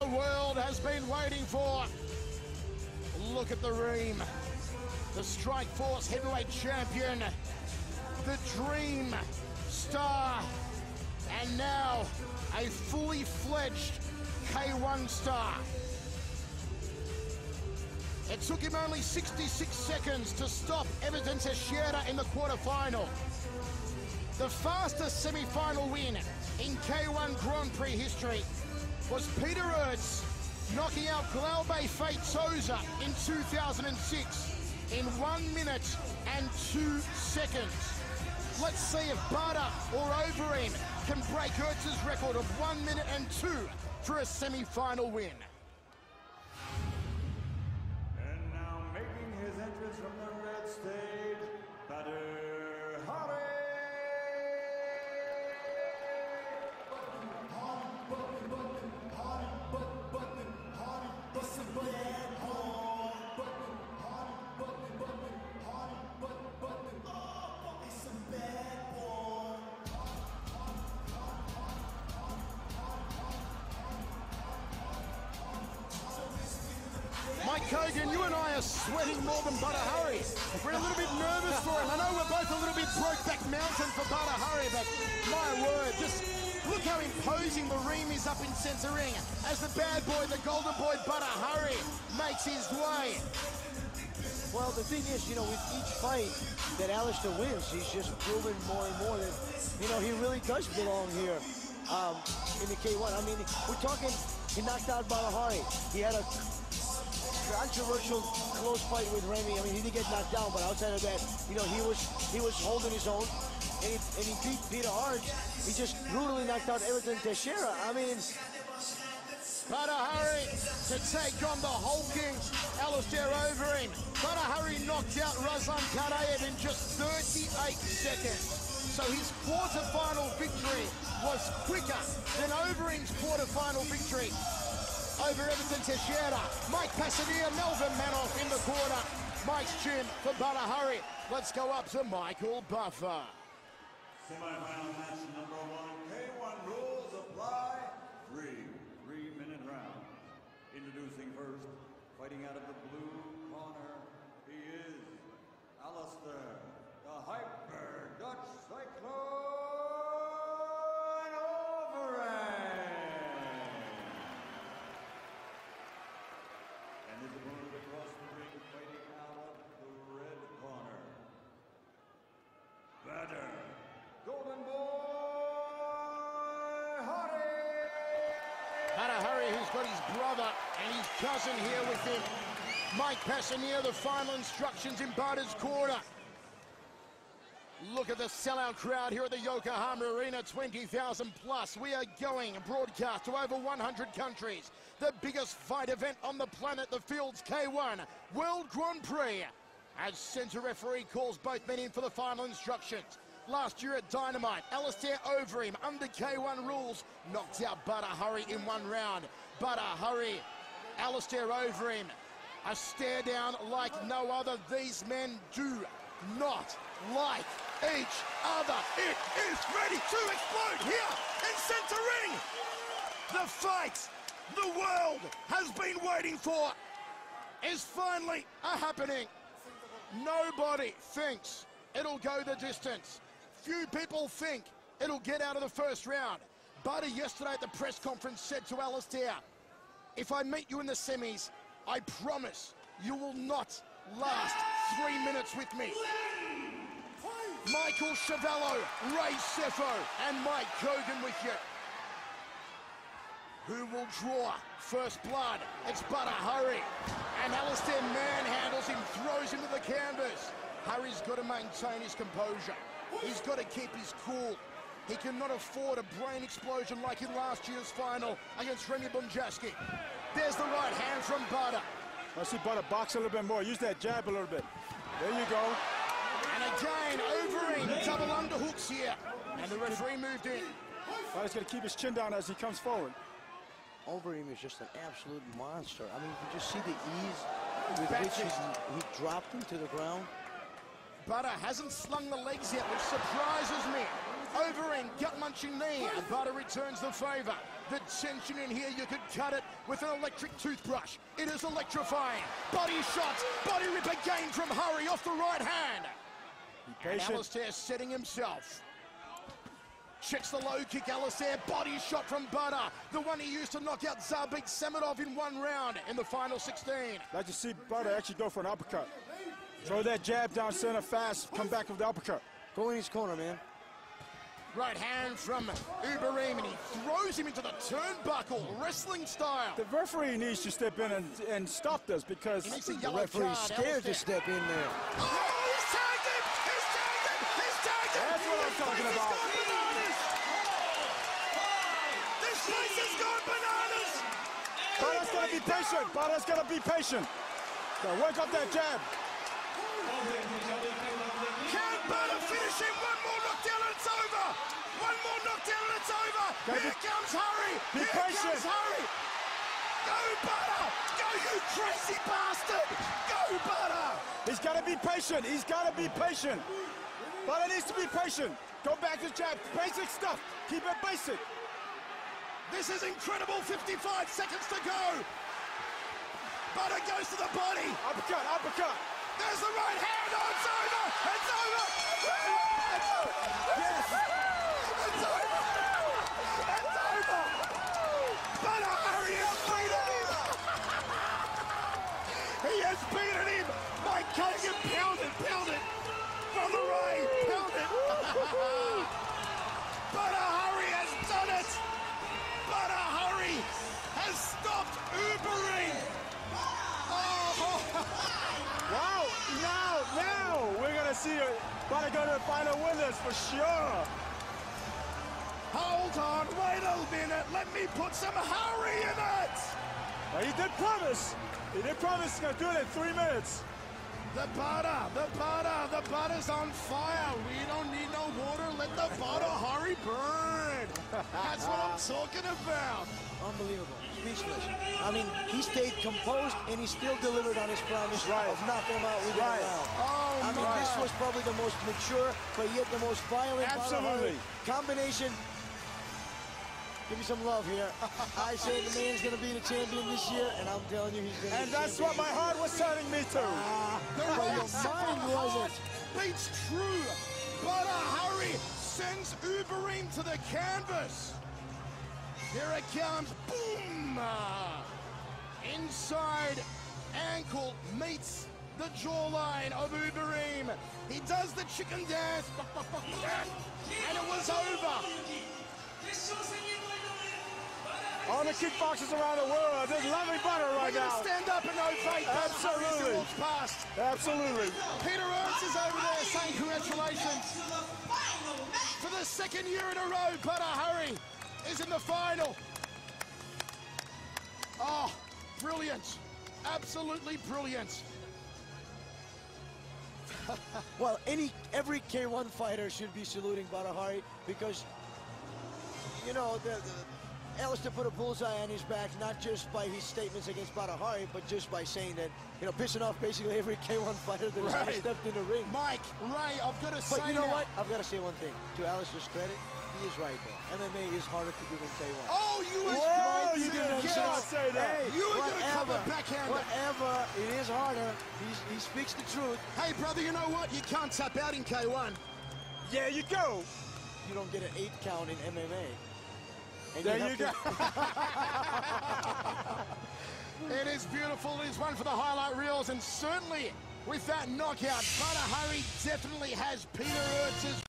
world has been waiting for. Look at the Reem, the Strikeforce heavyweight champion, the dream star, and now a fully fledged K1 star. It took him only 66 seconds to stop Everton Teixeira in the quarterfinal. The fastest semi-final win in K1 Grand Prix history was Peter Ertz knocking out Glaube Feitosa in 2006 in 1 minute and 2 seconds. Let's see if Badr or Overeem can break Ertz's record of 1 minute and 2 for a semi-final win. And now making his entrance from the red stage, Badr. Mike Kogan, you and I are sweating more than Badr Hari. We're a little bit nervous for him. I know we're both a little bit Brokeback Mountain for Badr Hari, but my word, just look how imposing the Reem is up in centre ring as the bad boy, the golden boy Badr Hari makes his way. Well, the thing is, you know, with each fight that Alistair wins, he's just proven more and more that, you know, he really does belong here in the K1. I mean, we're talking, he knocked out Badr Hari. He had a controversial close fight with Remy. I mean, he didn't get knocked down, but outside of that, you know, he was holding his own, and he beat Peter Hart. He just brutally knocked out Everton Teixeira. I mean, Badr Hari to take on the hulking Alistair Overeem. Badr Hari knocked out Ruslan Karayev in just 38 seconds. So his quarterfinal victory was quicker than Overeem's quarterfinal victory over Everton Teixeira. Mike Passadilla, Melvin Manoff in the corner. Mike's chin for Badr Hari. Let's go up to Michael Buffer. Semi-final match number 1. K1 rules apply. 3-minute round. Introducing first, fighting out of the blue corner, he is Alistair, the Hyper Dutch Cyclone Overeem. And his opponent across the ring, fighting out of the red corner, Badr, Golden Boy Hari. Badr Hari, who's got his brother and his cousin here with him. Mike Passadilla, the final instructions in Badr's corner. Look at the sellout crowd here at the Yokohama Arena, 20,000 plus. We are going broadcast to over 100 countries. The biggest fight event on the planet, the Fields K1 World Grand Prix. As centre referee calls both men in for the final instructions. Last year at Dynamite, Alistair Overeem, under K1 rules, knocked out Badr Hari in 1 round. Badr Hari, Alistair Overeem, a stare down like no other. These men do not like each other. It is ready to explode here in centre ring. The fight the world has been waiting for is finally happening. Nobody thinks it'll go the distance. Few people think it'll get out of the first round. Badr yesterday at the press conference said to Alistair, if I meet you in the semis, I promise you will not last 3 minutes with me. Michael Chavallo, Ray Sefo, and Mike Kogan with you. Who will draw first blood? It's Badr Hari. And Alistair manhandles him, throws him to the canvas. Hari's got to maintain his composure. He's got to keep his cool. He cannot afford a brain explosion like in last year's final against Remy Bonjaski. There's the right hand from Badr. I see Badr box a little bit more. Use that jab a little bit. There you go. And again, Overeem, double underhooks here. And the referee moved in. Badr's got to keep his chin down as he comes forward. Overeem is just an absolute monster. I mean, you can just see the ease with which he dropped him to the ground. Badr hasn't slung the legs yet, which surprises me. Overeem, gut-munching knee, and Badr returns the favour. The tension in here, you could cut it with an electric toothbrush. It is electrifying. Body shots, body rip again from Hurry off the right hand. And Alistair setting himself. Checks the low kick, Alistair. Body shot from Badr. The one he used to knock out Zabit Samadov in 1 round in the final 16. Like to see Badr actually go for an uppercut. Throw that jab down center fast, come back with the uppercut. Go in his corner, man. Right hand from Overeem, and he throws him into the turnbuckle, wrestling style. The referee needs to step in and stop this because the referee's scared to step in there. Oh, he's tagged him! He's tagged him! He's tagged him! That's what I'm talking about. This place has gone bananas! Badr's gonna be patient. Badr's gonna be patient. So work up that jab. Can Badr finish him? One more knockdown and it's over! One more knockdown and it's over! Here comes Hurry! Here comes Hurry! Go Badr! Go, you crazy bastard! Go Badr! He's gotta be patient. He's gotta be patient. Badr needs to be patient. Go back to jab. Basic stuff. Keep it basic. This is incredible. 55 seconds to go. Badr goes to the body. Uppercut, uppercut. There's the right hand. Oh, it's over. It's over. Yes. It's over. It's over. Badr Hurry has beaten him. He has beaten him by cutting him. Pound it. From the ray. Pound it. Badr Hurry has done it. Badr Hurry has stopped Overeem. Wow, now we're gonna see Badr go to the final winners for sure. Hold on, wait a minute. Let me put some hurry in it. Well, he did promise. He did promise he's gonna do it in 3 minutes. The Badr's on fire. We don't need no water. Let the Badr Hurry burn. That's what I'm talking about. Unbelievable. Speechless. I mean, he stayed composed and he still delivered on his promise of knocking him out within a round. Oh, I mean, this was probably the most mature, but yet the most violent combination. Give me some love here. I say the man's going to be the champion this year, and I'm telling you he's going to be And that's what my heart was telling me to. The your mind wasn't. Beats true. Badr Hurry sends Overeem to the canvas. Here it comes. Boom! Inside ankle meets the jawline of Overeem. He does the chicken dance. And it was over. All the kickboxers around the world are just loving Badr right now. Stand up and ovate. Absolutely. Past. Absolutely. Peter Ernst is over there saying congratulations. For the 2nd year in a row, Badr Hurry is in the final. Oh, brilliant. Absolutely brilliant. Well, every K1 fighter should be saluting Badr Hurry because, you know, Alistair put a bullseye on his back, not just by his statements against Badr Hurry, but just by saying that, you know, pissing off basically every K1 fighter that has ever stepped in the ring. Mike, Ray, I've got to say. But you know what? I've got to say one thing. To Alistair's credit, he is right there. MMA is harder to do than K1. Oh, you was Whoa, right. you didn't say that. Hey, You were going to cover backhand. Whatever, it is harder. He speaks the truth. Hey, brother, you know what? You can't tap out in K1. There you go. You don't get an 8 count in MMA. And There you go. It is beautiful. It is one for the highlight reels, and certainly with that knockout, Badr Hurry definitely has Peter Ertz's